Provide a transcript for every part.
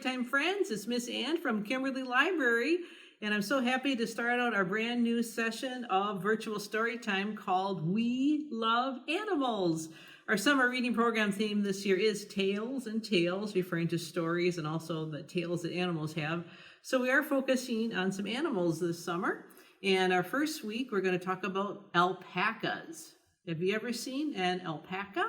Storytime friends. It's Miss Ann from Kimberly Library, and I'm so happy to start out our brand new session of virtual Storytime called We Love Animals. Our summer reading program theme this year is Tales and Tales, referring to stories and also the tales that animals have. So we are focusing on some animals this summer, and our first week we're going to talk about alpacas. Have you ever seen an alpaca?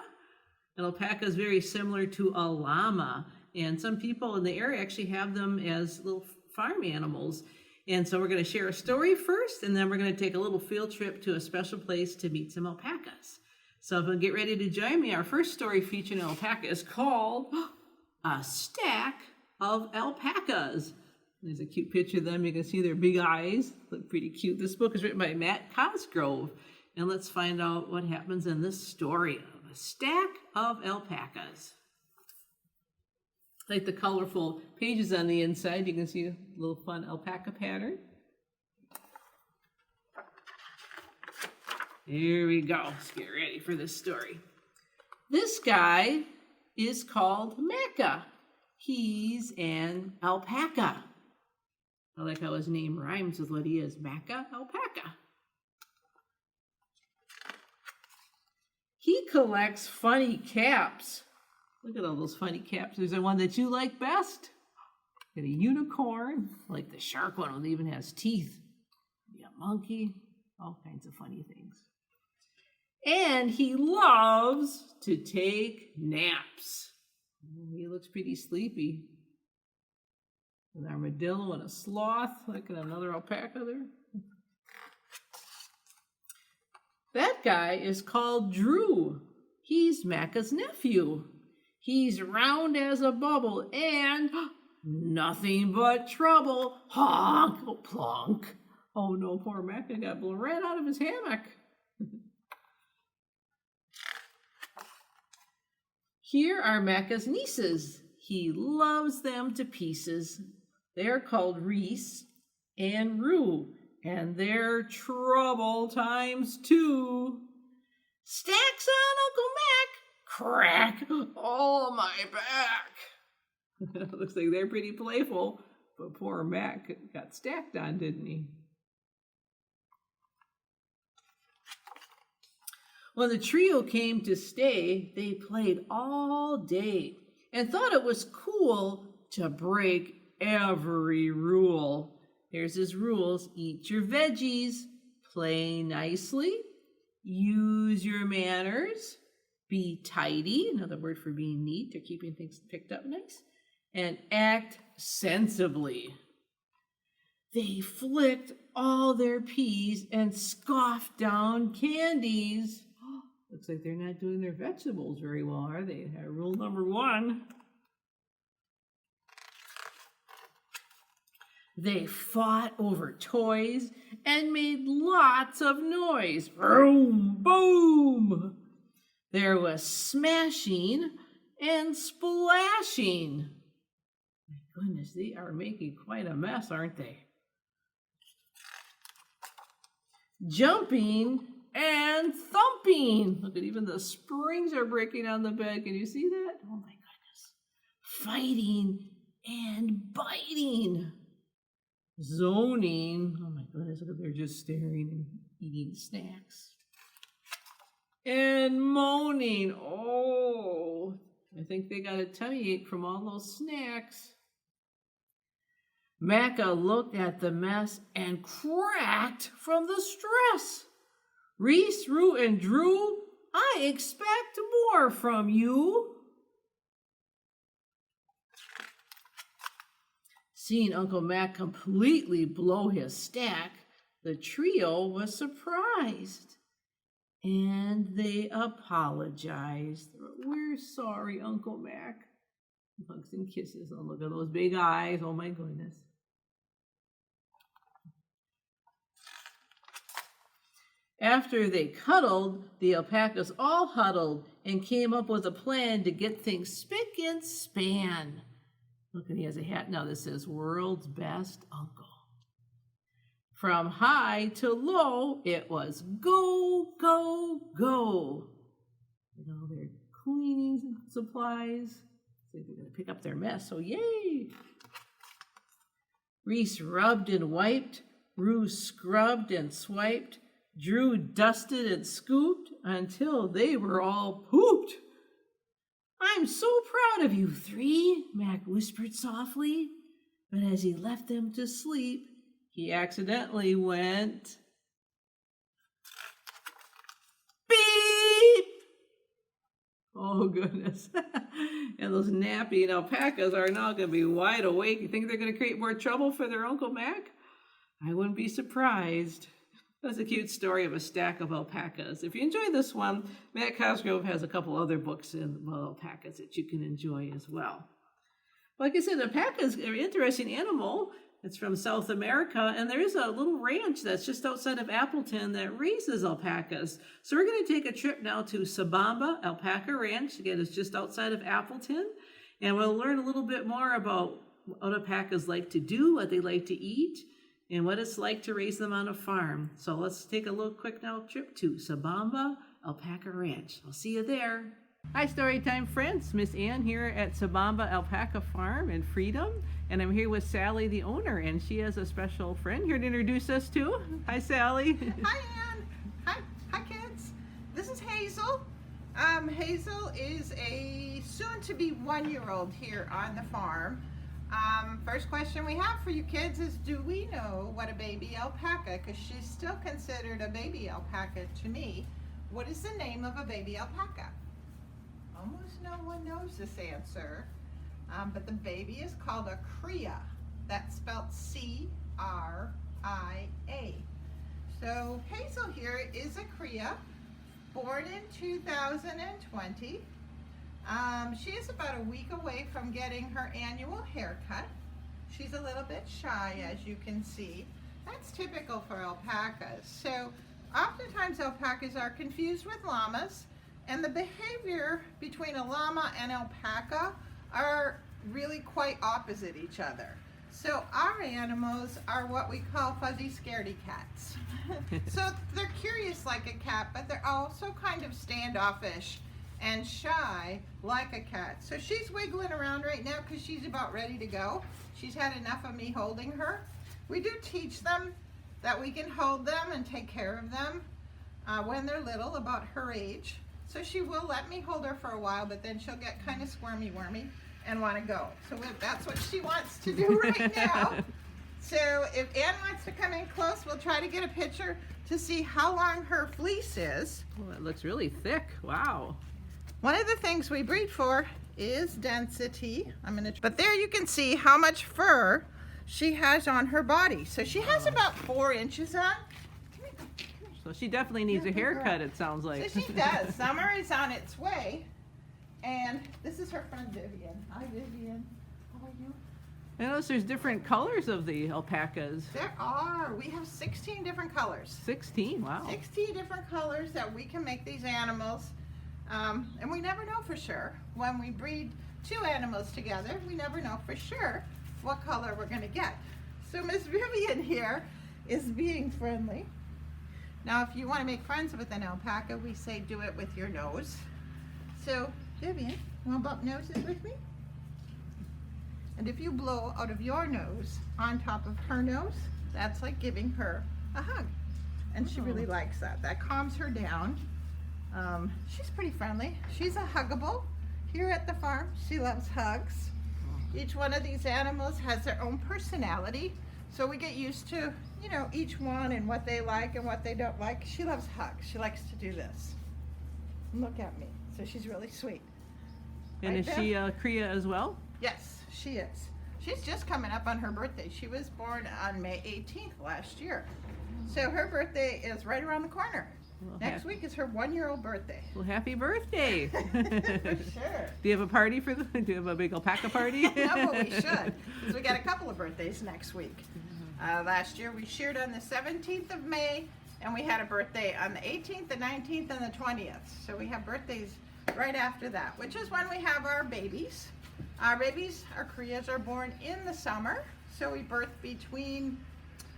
An alpaca is very similar to a llama, and some people in the area actually have them as little farm animals. And so we're going to share a story first, and then we're going to take a little field trip to a special place to meet some alpacas. So if you'll get ready to join me, our first story featuring an alpaca is called A Stack of Alpacas. There's a cute picture of them. You can see their big eyes. Look pretty cute. This book is written by Matt Cosgrove. And let's find out what happens in this story of A Stack of Alpacas. Like the colorful pages on the inside, you can see a little fun alpaca pattern. Here we go. Let's get ready for this story. This guy is called Macca. He's an alpaca. I like how his name rhymes with what he is. Macca, alpaca. He collects funny caps. Look at all those funny caps. There's the one that you like best. Got a unicorn, like the shark one that even has teeth. Maybe a monkey, all kinds of funny things. And he loves to take naps. He looks pretty sleepy. An armadillo and a sloth, like another alpaca there. That guy is called Drew. He's Macca's nephew. He's round as a bubble and nothing but trouble. Honk, oh, plonk. Oh no, poor Macca got blown right out of his hammock. Here are Macca's nieces. He loves them to pieces. They're called Reese and Rue, and they're trouble times two. Stacks on Uncle Mac. Crack. Oh, my back. Looks like they're pretty playful, but poor Mac got stacked on, didn't he? When the trio came to stay, they played all day and thought it was cool to break every rule. Here's his rules. Eat your veggies, play nicely, use your manners, be tidy, another word for being neat or keeping things picked up nice, and act sensibly. They flicked all their peas and scoffed down candies. Looks like they're not doing their vegetables very well, are they? Rule number 1. They fought over toys and made lots of noise. Boom, boom. There was smashing and splashing. My goodness, they are making quite a mess, aren't they? Jumping and thumping. Look at even the springs are breaking on the bed. Can you see that? Oh my goodness. Fighting and biting. Zoning. Oh my goodness, look at they're just staring and eating snacks. And moaning. Oh, I think they got a tummy ache from all those snacks. Macca looked at the mess and cracked from the stress. Reese, Rue, and Drew, I expect more from you. Seeing Uncle Mac completely blow his stack, the trio was surprised. And they apologized. We're sorry, Uncle Mac. Hugs and kisses. Oh, look at those big eyes. Oh, my goodness. After they cuddled, the alpacas all huddled and came up with a plan to get things spick and span. Look, he has a hat now that says World's Best Uncle. From high to low, it was go, go, go. And all their cleaning supplies. They're going to pick up their mess, so yay! Reese rubbed and wiped, Rue scrubbed and swiped, Drew dusted and scooped until they were all pooped. I'm so proud of you three, Mac whispered softly, but as he left them to sleep, he accidentally went beep! Oh, goodness. And those nappy alpacas are now going to be wide awake. You think they're going to create more trouble for their Uncle Mac? I wouldn't be surprised. That's a cute story of a stack of alpacas. If you enjoy this one, Matt Cosgrove has a couple other books in alpacas that you can enjoy as well. Like I said, alpacas are an interesting animal. It's from South America, and there is a little ranch that's just outside of Appleton that raises alpacas. So we're going to take a trip now to Sabamba Alpaca Ranch. Again, it's just outside of Appleton, and we'll learn a little bit more about what alpacas like to do, what they like to eat, and what it's like to raise them on a farm. So let's take a little quick now trip to Sabamba Alpaca Ranch. I'll see you there. Hi, Storytime friends. Miss Ann here at Sabamba Alpaca Farm in Freedom, and I'm here with Sally, the owner, and she has a special friend here to introduce us to. Hi, Sally. Hi, Ann. Hi, kids. This is Hazel. Hazel is a soon-to-be one-year-old here on the farm. First question we have for you kids is, do we know what a baby alpaca, because she's still considered a baby alpaca to me, what is the name of a baby alpaca? Almost no one knows this answer, but the baby is called a cria. That's spelled C-R-I-A. So Hazel here is a cria, born in 2020. She is about a week away from getting her annual haircut. She's a little bit shy, as you can see. That's typical for alpacas. So oftentimes alpacas are confused with llamas, and the behavior between a llama and alpaca are really quite opposite each other. So our animals are what we call fuzzy scaredy cats. So they're curious like a cat, but they're also kind of standoffish and shy like a cat. So she's wiggling around right now because she's about ready to go. She's had enough of me holding her. We do teach them that we can hold them and take care of them when they're little, about her age. So she will let me hold her for a while, but then she'll get kind of squirmy-wormy and want to go. So that's what she wants to do right now. So if Ann wants to come in close, we'll try to get a picture to see how long her fleece is. Well, it looks really thick. Wow. One of the things we breed for is density. But there you can see how much fur she has on her body. So she has about 4 inches on. So she definitely needs a haircut, it sounds like. So she does. Summer is on its way. And this is her friend Vivian. Hi, Vivian. How are you? I notice there's different colors of the alpacas. There are. We have 16 different colors. 16, wow. 16 different colors that we can make these animals. And we never know for sure. When we breed 2 animals together, we never know for sure what color we're going to get. So Miss Vivian here is being friendly. Now, if you want to make friends with an alpaca, we say do it with your nose. So, Vivian, you want to bump noses with me? And if you blow out of your nose on top of her nose, that's like giving her a hug. And she really likes that. That calms her down. She's pretty friendly. She's a huggable. Here at the farm, she loves hugs. Each one of these animals has their own personality. So we get used to, you know, each one and what they like and what they don't like. She loves hugs. She likes to do this. Look at me. So she's really sweet. And Right, is she a cria as well? Yes, she is. She's just coming up on her birthday. She was born on May 18th last year. So her birthday is right around the corner. Well, Next week is her 1-year-old birthday. Well, happy birthday. For sure. Do you have a party for them? Do you have a big alpaca party? No, but we should, because we got a couple of birthdays next week. Last year we sheared on the 17th of May, and we had a birthday on the 18th, the 19th, and the 20th. So we have birthdays right after that, which is when we have our babies. Our crias are born in the summer, so we birth between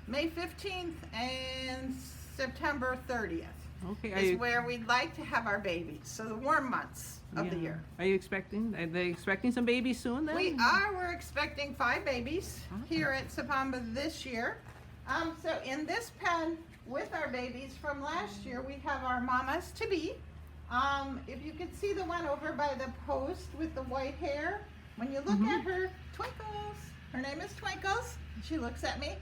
May 15th and September 30th. Okay. is where we'd like to have our babies. So the warm months of the year. Are they expecting some babies soon then? We're expecting 5 babies here at Sabamba this year. So in this pen with our babies from last year, we have our mamas to be. If you could see the one over by the post with the white hair, when you look at her, Twinkles, her name is Twinkles, she looks at me.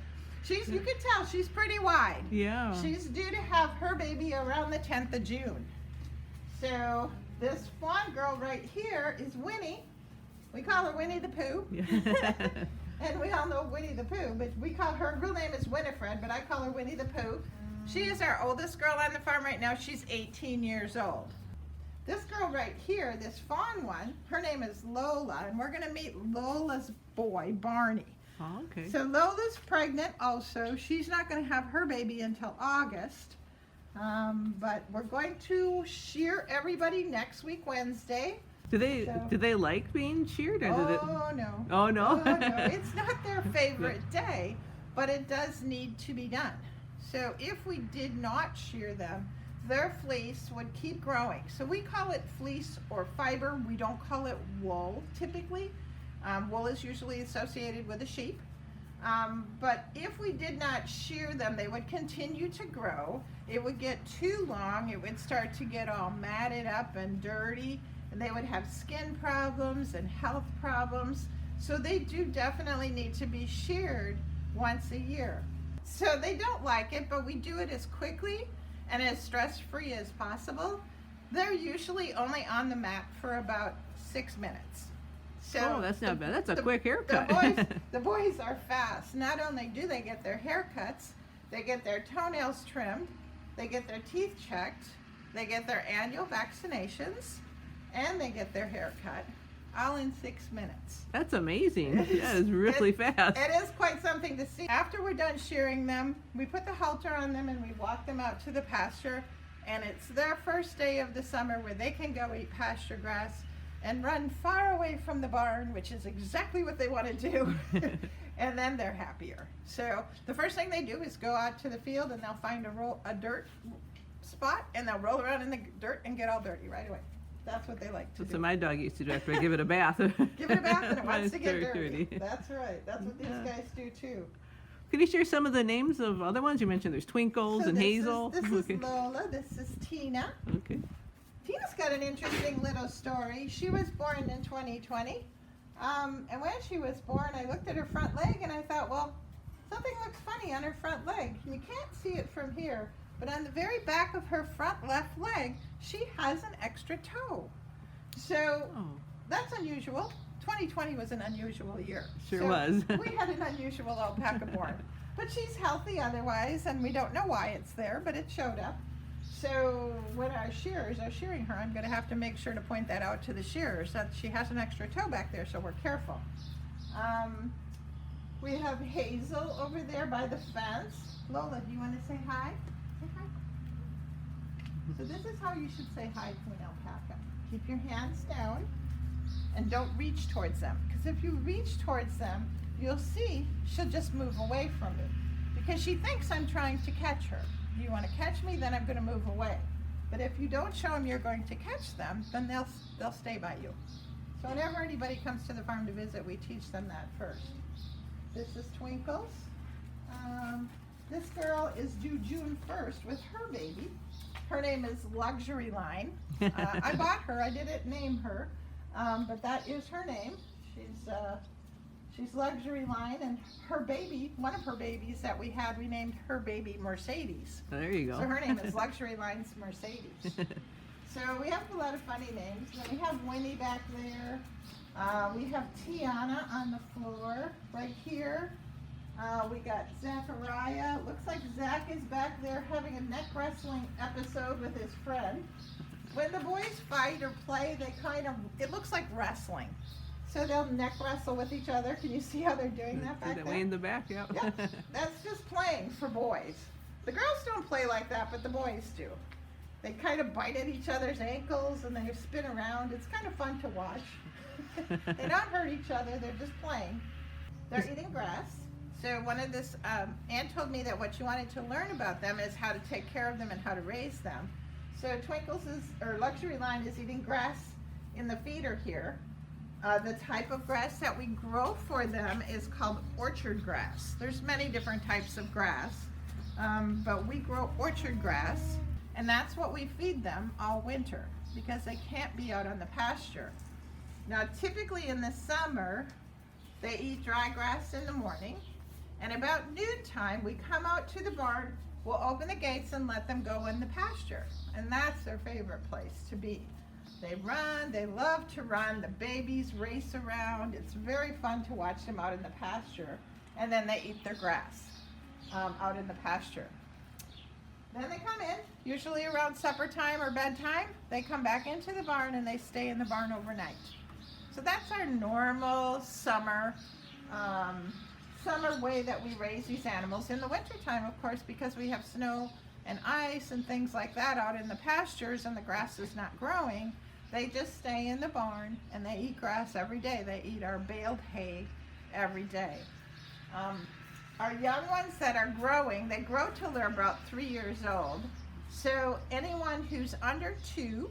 You can tell she's pretty wide. Yeah. She's due to have her baby around the 10th of June. So this fawn girl right here is Winnie. We call her Winnie the Pooh. Yeah. And we all know Winnie the Pooh, but we call her real name is Winifred, but I call her Winnie the Pooh. She is our oldest girl on the farm right now. She's 18 years old. This girl right here, this fawn one, her name is Lola, and we're going to meet Lola's boy, Barney. Oh, okay. So Lola's pregnant also. She's not going to have her baby until August. But we're going to shear everybody next week, Wednesday. Do they like being sheared? Or Oh, no. Oh, no? Oh, no. It's not their favorite day, but it does need to be done. So if we did not shear them, their fleece would keep growing. So we call it fleece or fiber. We don't call it wool typically. Wool is usually associated with a sheep. But if we did not shear them, they would continue to grow. It would get too long. It would start to get all matted up and dirty, and they would have skin problems and health problems. So they do definitely need to be sheared once a year. So they don't like it, but we do it as quickly and as stress-free as possible. They're usually only on the mat for about 6 minutes. So that's not bad. That's a quick haircut. The boys are fast. Not only do they get their haircuts, they get their toenails trimmed, they get their teeth checked, they get their annual vaccinations, and they get their hair cut, all in 6 minutes. That's amazing. That is really fast. It is quite something to see. After we're done shearing them, we put the halter on them and we walk them out to the pasture, and it's their first day of the summer where they can go eat pasture grass and run far away from the barn, which is exactly what they want to do. And then they're happier. So the first thing they do is go out to the field and they'll find a dirt spot and they'll roll around in the dirt and get all dirty right away. That's what they like to do. So my dog used to do after I give it a bath. Give it a bath and it wants to get dirty. That's right. That's what these guys do too. Can you share some of the names of other ones? You mentioned there's Twinkles and Hazel. This is Lola. This is Tina. Okay. Tina's got an interesting little story. She was born in 2020. And when she was born, I looked at her front leg and I thought, well, something looks funny on her front leg. You can't see it from here, but on the very back of her front left leg, she has an extra toe. So that's unusual. 2020 was an unusual year. Sure was. We had an unusual alpaca born. But she's healthy otherwise, and we don't know why it's there, but it showed up. So when our shearers are shearing her, I'm going to have to make sure to point that out to the shearers that she has an extra toe back there, so we're careful. We have Hazel over there by the fence. Lola, do you want to say hi? Say hi. So this is how you should say hi to an alpaca. Keep your hands down and don't reach towards them, because if you reach towards them, you'll see she'll just move away from you because she thinks I'm trying to catch her. If you want to catch me, then I'm going to move away. But if you don't show them you're going to catch them, then they'll stay by you. So whenever anybody comes to the farm to visit, we teach them that first. This is Twinkles. This girl is due June 1st with her baby. Her name is Luxury Line. I bought her. I didn't name her, but that is her name. She's Luxury Line, and her baby, one of her babies that we had, we named her baby Mercedes. There you go. So her name is Luxury Line's Mercedes. So we have a lot of funny names. Then we have Winnie back there. We have Tiana on the floor right here. We got Zachariah. Looks like Zach is back there having a neck wrestling episode with his friend. When the boys fight or play, it looks like wrestling. So they'll neck wrestle with each other. Can you see how they're doing that back there? Way in the back, yeah. Yep. That's just playing for boys. The girls don't play like that, but the boys do. They kind of bite at each other's ankles and they spin around. It's kind of fun to watch. They don't hurt each other. They're just playing. They're eating grass. So Ann told me that what she wanted to learn about them is how to take care of them and how to raise them. So Luxury Line is eating grass in the feeder here. The type of grass that we grow for them is called orchard grass. There's many different types of grass, but we grow orchard grass, and that's what we feed them all winter because they can't be out on the pasture. Now, typically in the summer, they eat dry grass in the morning, and about noontime, we come out to the barn, we'll open the gates and let them go in the pasture, and that's their favorite place to be. They run, they love to run, the babies race around. It's very fun to watch them out in the pasture, and then they eat their grass out in the pasture. Then they come in, usually around supper time or bedtime, they come back into the barn and they stay in the barn overnight. So that's our normal summer way that we raise these animals. In the wintertime, of course, because we have snow and ice and things like that out in the pastures and the grass is not growing, they just stay in the barn and they eat grass every day. They eat our baled hay every day. Our young ones that are growing, they grow till they're about 3 years old. So anyone who's under 2,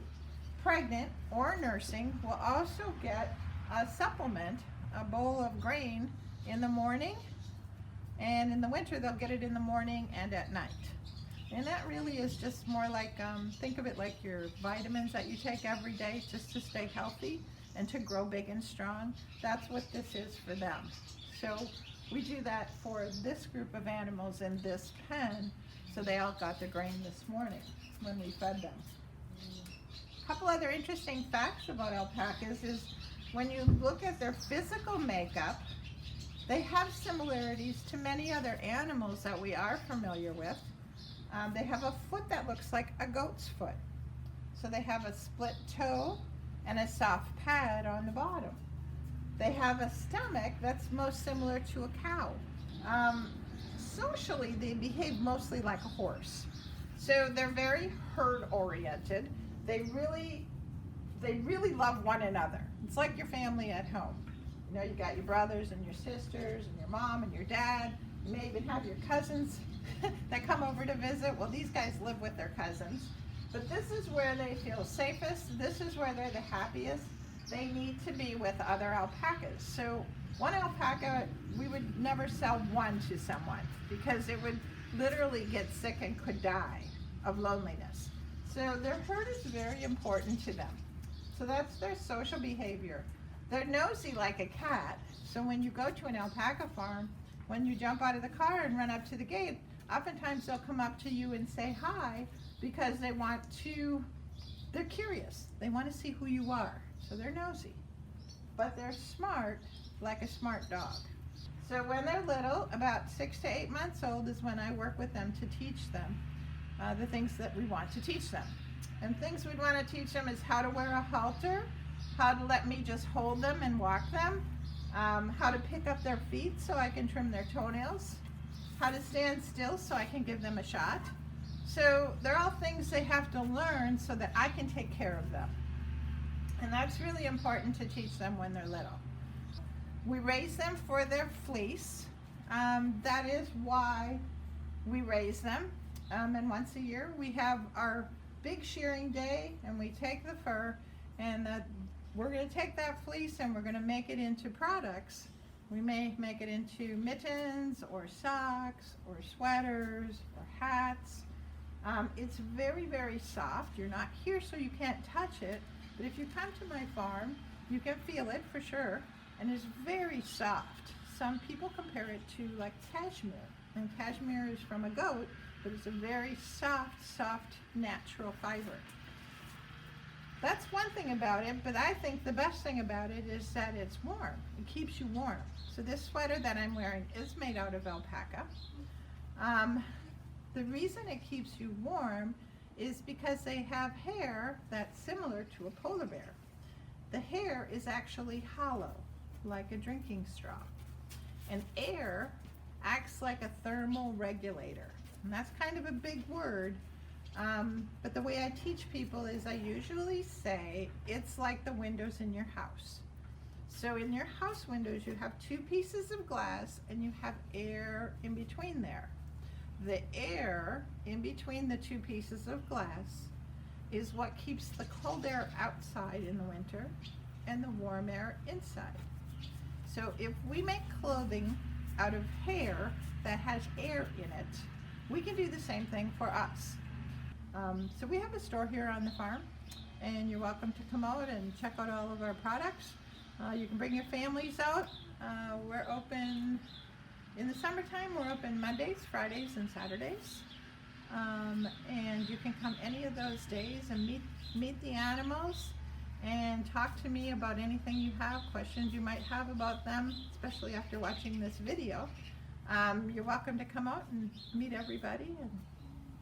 pregnant or nursing, will also get a supplement, a bowl of grain in the morning, and in the winter they'll get it in the morning and at night. And that really is just more like, think of it like your vitamins that you take every day just to stay healthy and to grow big and strong. That's what this is for them. So we do that for this group of animals in this pen, so they all got the grain this morning when we fed them. A couple other interesting facts about alpacas is when you look at their physical makeup, they have similarities to many other animals that we are familiar with. They have a foot that looks like a goat's foot. So they have a split toe and a soft pad on the bottom. They have a stomach that's most similar to a cow. Socially, they behave mostly like a horse. So they're very herd oriented. They really love one another. It's like your family at home. You know, you got your brothers and your sisters and your mom and your dad. You may even have your cousins that come over to visit. Well, these guys live with their cousins. But this is where they feel safest. This is where they're the happiest. They need to be with other alpacas. So one alpaca, we would never sell one to someone because it would literally get sick and could die of loneliness. So their herd is very important to them. So that's their social behavior. They're nosy like a cat. So when you go to an alpaca farm, when you jump out of the car and run up to the gate, oftentimes they'll come up to you and say hi because they're curious. They want to see who you are. So they're nosy. But they're smart like a smart dog. So when they're little, about 6 to 8 months old is when I work with them to teach them the things that we want to teach them. And things we'd want to teach them is how to wear a halter, how to let me just hold them and walk them, how to pick up their feet so I can trim their toenails, how to stand still so I can give them a shot. So they're all things they have to learn so that I can take care of them. And that's really important to teach them when they're little. We raise them for their fleece. That is why we raise them. And once a year we have our big shearing day and we take the fur and we're going to take that fleece and we're going to make it into products. We may make it into mittens or socks or sweaters or hats. It's very, very soft. You're not here so you can't touch it, but if you come to my farm, you can feel it for sure, and it's very soft. Some people compare it to like cashmere, and cashmere is from a goat, but it's a very soft, natural fiber. That's one thing about it, but I think the best thing about it is that it's warm. It keeps you warm. So this sweater that I'm wearing is made out of alpaca. The reason it keeps you warm is because they have hair that's similar to a polar bear. The hair is actually hollow, like a drinking straw. And air acts like a thermal regulator. And that's kind of a big word, but the way I teach people is I usually say it's like the windows in your house. So in your house windows, you have two pieces of glass and you have air in between there. The air in between the two pieces of glass is what keeps the cold air outside in the winter and the warm air inside. So if we make clothing out of hair that has air in it, we can do the same thing for us. So we have a store here on the farm, and you're welcome to come out and check out all of our products. You can bring your families out. We're open in the summertime. We're open Mondays, Fridays, and Saturdays. And you can come any of those days and meet the animals and talk to me about anything you have, questions you might have about them, especially after watching this video. You're welcome to come out and meet everybody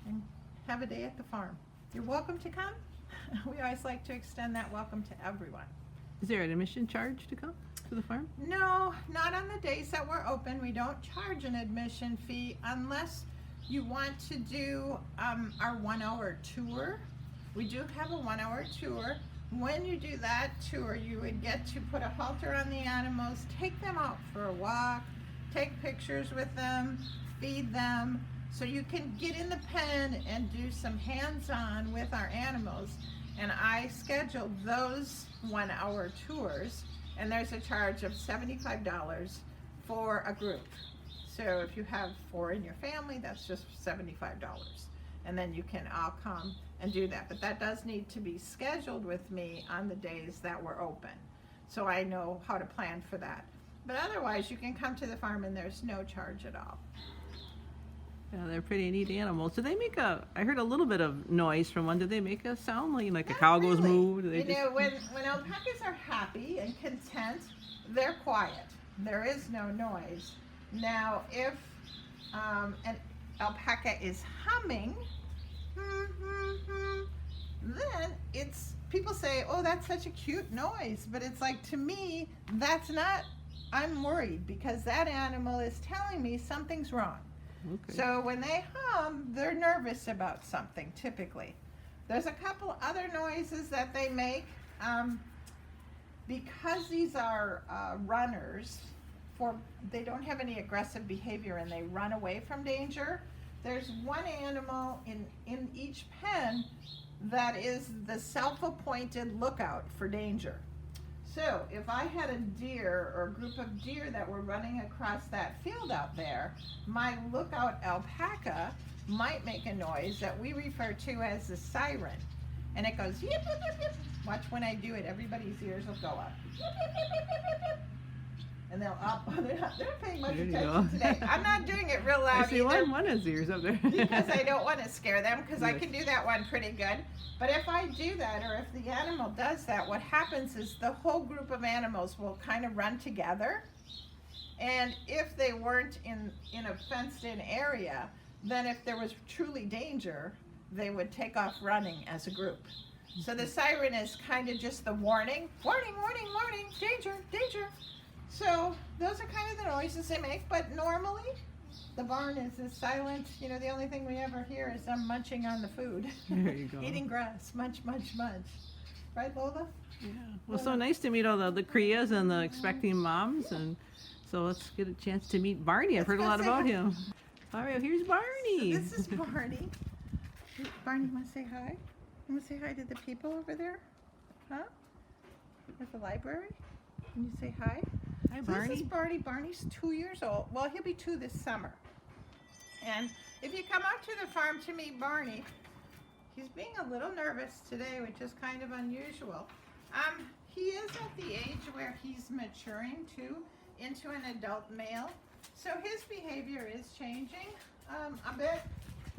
and have a day at the farm. You're welcome to come. We always like to extend that welcome to everyone. Is there an admission charge to come to the farm? No, not on the days that we're open. We don't charge an admission fee unless you want to do our 1 hour tour. We do have a 1 hour tour. When you do that tour, you would get to put a halter on the animals, take them out for a walk, take pictures with them, feed them, so you can get in the pen and do some hands-on with our animals. And I scheduled those 1 hour tours, and there's a charge of $75 for a group. So if you have 4 in your family, that's just $75. And then you can all come and do that. But that does need to be scheduled with me on the days that we're open, so I know how to plan for that. But otherwise, you can come to the farm and there's no charge at all. Yeah, they're pretty neat animals. Do they make I heard a little bit of noise from one. Do they make a sound like a Not cow goes really. moo? Do they You know, when alpacas are happy and content, they're quiet. There is no noise. Now, if an alpaca is humming, then people say, oh, that's such a cute noise. But it's like, to me, that's not, I'm worried because that animal is telling me something's wrong. Okay. So when they hum, they're nervous about something, typically. There's a couple other noises that they make. Because these are runners, they don't have any aggressive behavior and they run away from danger. There's one animal in each pen that is the self-appointed lookout for danger. So if I had a deer or a group of deer that were running across that field out there, my lookout alpaca might make a noise that we refer to as a siren. And it goes, yip, yip, yip, yip. Watch when I do it, everybody's ears will go up. Yip, yip, yip, yip, yip, yip, yip. And they're not paying much There you attention go. today. I'm not doing it real loud I see either. one has ears up there. Because I don't want to scare them, because I Yes. can do that one pretty good. But if I do that, or if the animal does that, what happens is the whole group of animals will kind of run together. And if they weren't in a fenced-in area, then if there was truly danger, they would take off running as a group. So the siren is kind of just the warning, warning, warning, warning, danger, danger. So those are kind of the noises they make, but normally the barn is as silent. You know, the only thing we ever hear is them munching on the food. There you go. Eating grass, munch, munch, munch. Right, Lola? Yeah. Well, so nice to meet all the Krias and the expecting moms, and so let's get a chance to meet Barney. I've heard a lot Let's go about say him. All right, here's Barney. So this is Barney. Barney, you want to say hi? You want to say hi to the people over there? Huh? At the library? Can you say hi? Hi, So Barney. this is Barty. Barney's 2 years old. Well, he'll be 2 this summer. And if you come out to the farm to meet Barney, he's being a little nervous today, which is kind of unusual. He is at the age where he's maturing into an adult male. So his behavior is changing a bit.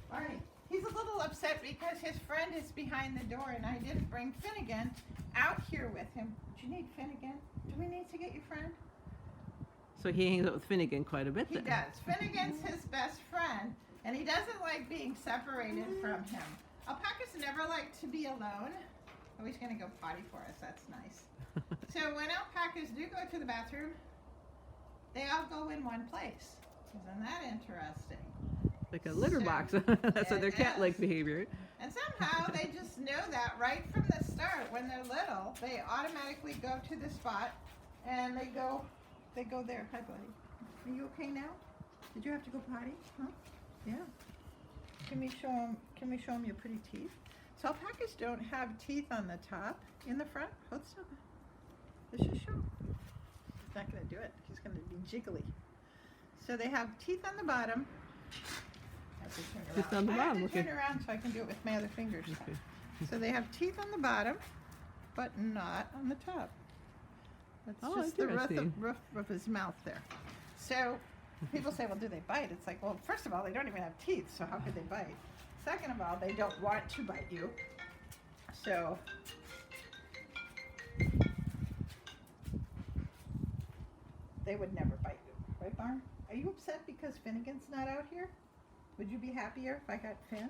Barney, he's a little upset because his friend is behind the door and I didn't bring Finnegan out here with him. Do you need Finnegan? Do we need to get your friend? So he hangs out with Finnegan quite a bit He then. does. Finnegan's his best friend, and he doesn't like being separated from him. Alpacas never like to be alone. Oh, he's going to go potty for us. That's nice. So when alpacas do go to the bathroom, they all go in one place. Isn't that interesting? Like a litter So, box. That's what their it cat-like is. behavior. And somehow they just know that right from the start. When they're little, they automatically go to the spot And they go there. Hi, buddy. Are you okay now? Did you have to go potty? Huh? Yeah. Can we show them your pretty teeth? So alpacas don't have teeth on the top, in the front. Hold still. Let's just show him. He's not going to do it. He's going to be jiggly. So they have teeth on the bottom. I have to turn around. Just on the I bottom. have to Okay. turn around so I can do it with my other fingers. Okay. So they have teeth on the bottom, but not on the top. That's just the roof of his mouth there. So people say, well, do they bite? It's like, well, first of all, they don't even have teeth, so how could they bite? Second of all, they don't want to bite you. So they would never bite you. Right, Barn? Are you upset because Finnegan's not out here? Would you be happier if I got Finn?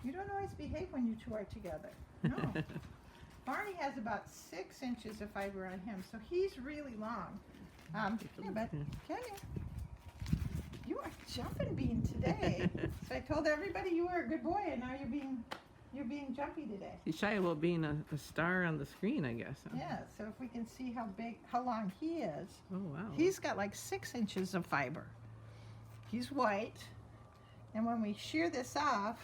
You don't always behave when you two are together. No. Barney has about 6 inches of fiber on him, so he's really long. Yeah, but Kenny, you are jumping bean today. So I told everybody you were a good boy, and now you're being jumpy today. He's shy about being a star on the screen, I guess. Huh? Yeah. So if we can see how long he is. Oh wow. He's got like 6 inches of fiber. He's white, and when we shear this off,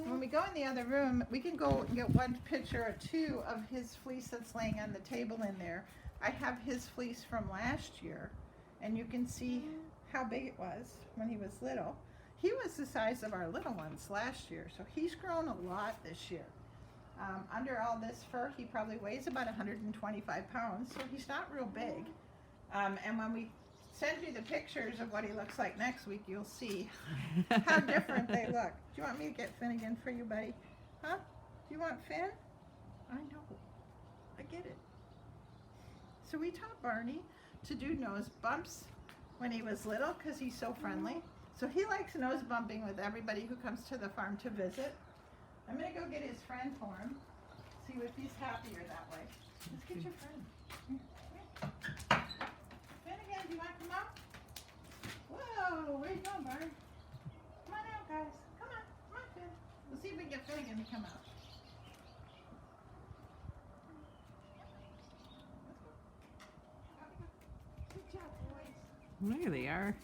when we go in the other room, we can go and get one picture or two of his fleece that's laying on the table in there. I have his fleece from last year, and you can see how big it was when he was little. He was the size of our little ones last year, so he's grown a lot this year. Under all this fur, he probably weighs about 125 pounds, so he's not real big. And when we send you the pictures of what he looks like next week, you'll see how different they look. Do you want me to get Finn again for you, buddy? Huh? Do you want Finn? I know. I get it. So we taught Barney to do nose bumps when he was little because he's so friendly. So he likes nose bumping with everybody who comes to the farm to visit. I'm going to go get his friend for him, see if he's happier that way. Let's get your friend. Here. Finn again, do you want to come out? Whoa, where you going, Barney? Come on out, guys. Come on, Finn. We'll see if we can get Finnegan to come out. Good job, boys. There they are.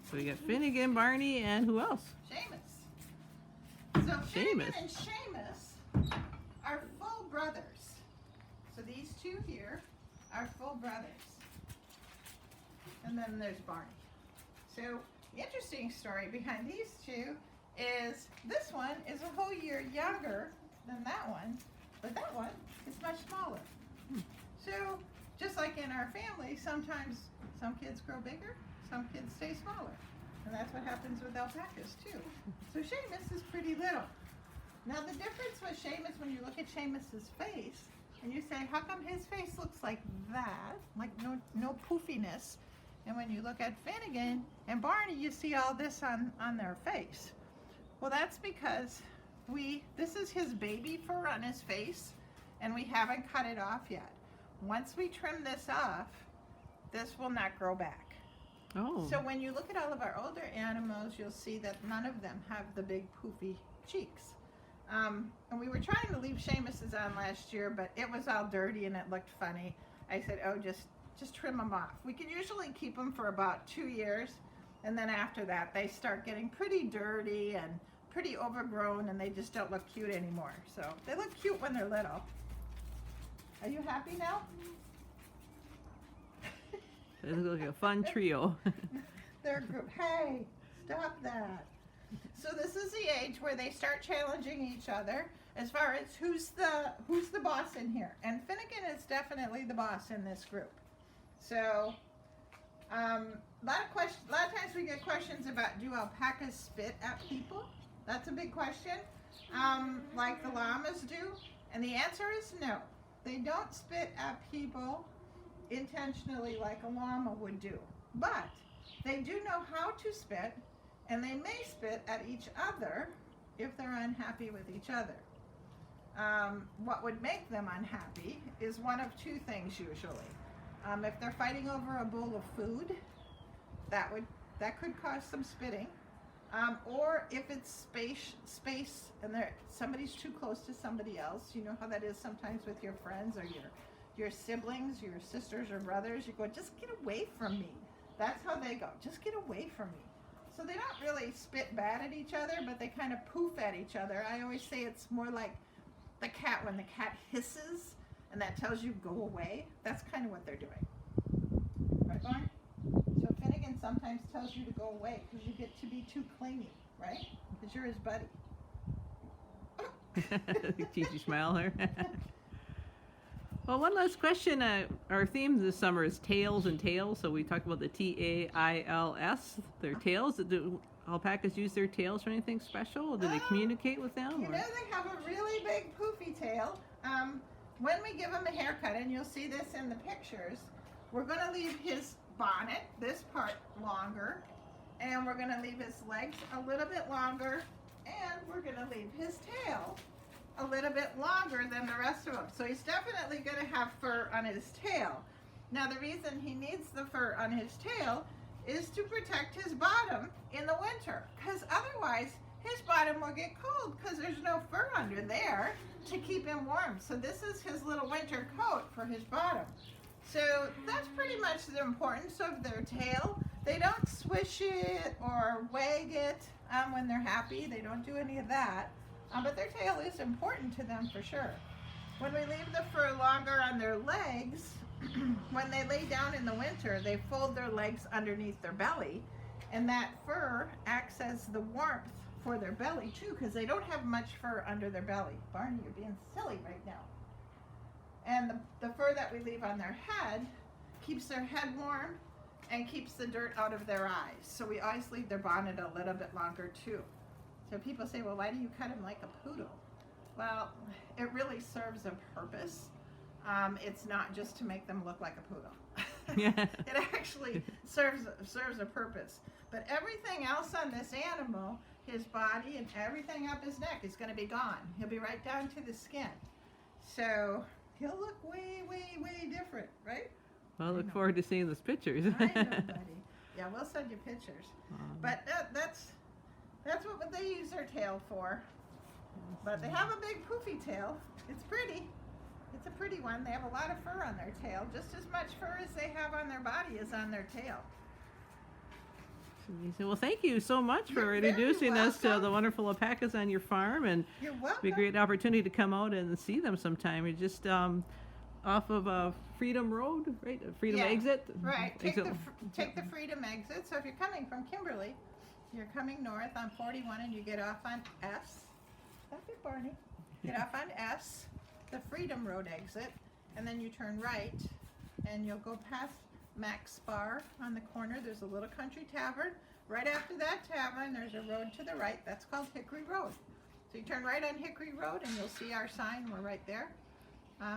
So we got Finnegan, Barney, and who else? Seamus. So Finnegan Seamus. and Seamus are full brothers. So these two here are full brothers. And then there's Barney. So the interesting story behind these two is this one is a whole year younger than that one, but that one is much smaller. So just like in our family, sometimes some kids grow bigger, some kids stay smaller. And that's what happens with alpacas too. So Seamus is pretty little. Now the difference with Seamus, when you look at Seamus's face, and you say, how come his face looks like that? Like no poofiness. And when you look at Finnegan and Barney, you see all this on their face. Well, that's because this is his baby fur on his face, and we haven't cut it off yet. Once we trim this off, this will not grow back. Oh. So when you look at all of our older animals, you'll see that none of them have the big poofy cheeks. And we were trying to leave Seamus's on last year, but it was all dirty and it looked funny. I said, oh, just trim them off. We can usually keep them for about 2 years, and then after that, they start getting pretty dirty and pretty overgrown, and they just don't look cute anymore. So they look cute when they're little. Are you happy now? They look like a fun trio. They're a group. Hey, stop that. So this is the age where they start challenging each other as far as who's the boss in here. And Finnegan is definitely the boss in this group. So a lot of times we get questions about, do alpacas spit at people? That's a big question, like the llamas do. And the answer is no. They don't spit at people intentionally like a llama would do. But they do know how to spit, and they may spit at each other if they're unhappy with each other. What would make them unhappy is one of two things usually. If they're fighting over a bowl of food, that could cause some spitting. Or if it's space and somebody's too close to somebody else, you know how that is sometimes with your friends or your siblings, your sisters or brothers, you go, just get away from me. That's how they go, just get away from me. So they don't really spit bad at each other, but they kind of poof at each other. I always say it's more like the cat, when the cat hisses, and that tells you go away. That's kind of what they're doing. Right, Lauren? So Finnegan sometimes tells you to go away because you get to be too clingy, right? Because you're his buddy. Did you smile there? Well, one last question. Our theme this summer is tails and tails. So we talked about the tails, their tails. Do alpacas use their tails for anything special? Do they communicate with them? You know, they have a really big poofy tail. When we give him a haircut, and you'll see this in the pictures, we're going to leave his bonnet, this part, longer. And we're going to leave his legs a little bit longer. And we're going to leave his tail a little bit longer than the rest of them. So he's definitely going to have fur on his tail. Now the reason he needs the fur on his tail is to protect his bottom in the winter, because otherwise his bottom will get cold because there's no fur under there to keep him warm. So this is his little winter coat for his bottom. So that's pretty much the importance of their tail. They don't swish it or wag it when they're happy. They don't do any of that. But their tail is important to them for sure. When we leave the fur longer on their legs, when they lay down in the winter, they fold their legs underneath their belly, and that fur acts as the warmth for their belly too, because they don't have much fur under their belly. Barney, you're being silly right now. And the fur that we leave on their head keeps their head warm and keeps the dirt out of their eyes. So we always leave their bonnet a little bit longer too. So people say, well, why do you cut him like a poodle? Well, it really serves a purpose. It's not just to make them look like a poodle. Yeah. It actually serves a purpose. But everything else on this animal, his body and everything up his neck, is going to be gone. He'll be right down to the skin. So he'll look way, way, way different, right? Well, I look forward to seeing those pictures. I know, buddy. Yeah, we'll send you pictures. But that's what they use their tail for. But they have a big poofy tail. It's pretty. It's a pretty one. They have a lot of fur on their tail. Just as much fur as they have on their body is on their tail. Well, thank you so much for You're very introducing us to welcome. the wonderful alpacas on your farm, and You're it'll welcome. be a great opportunity to come out and see them sometime. You're just off of Freedom Road, right? Freedom Yeah, exit. Right. Take Exit. the Freedom exit. So if you're coming from Kimberly, you're coming north on 41 and you get off on S. Stop it, Barney. Get off on S, the Freedom Road exit, and then you turn right and you'll go past Max Bar on the corner. There's a little country tavern. Right after that tavern, there's a road to the right. That's called Hickory Road. So you turn right on Hickory Road and you'll see our sign. We're right there.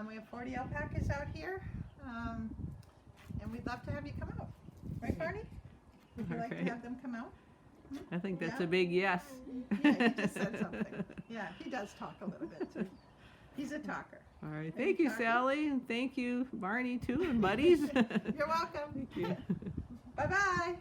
We have 40 alpacas out here, and we'd love to have you come out. Right, Barney? Would you like to Okay. have them come out? I think that's Yeah. a big yes. Yeah, he just said something. Yeah, he does talk a little bit too. He's a talker. All right. Are Thank you you, talking? Sally, and thank you, Barney, too, and buddies. You're welcome. Thank you. Bye-bye.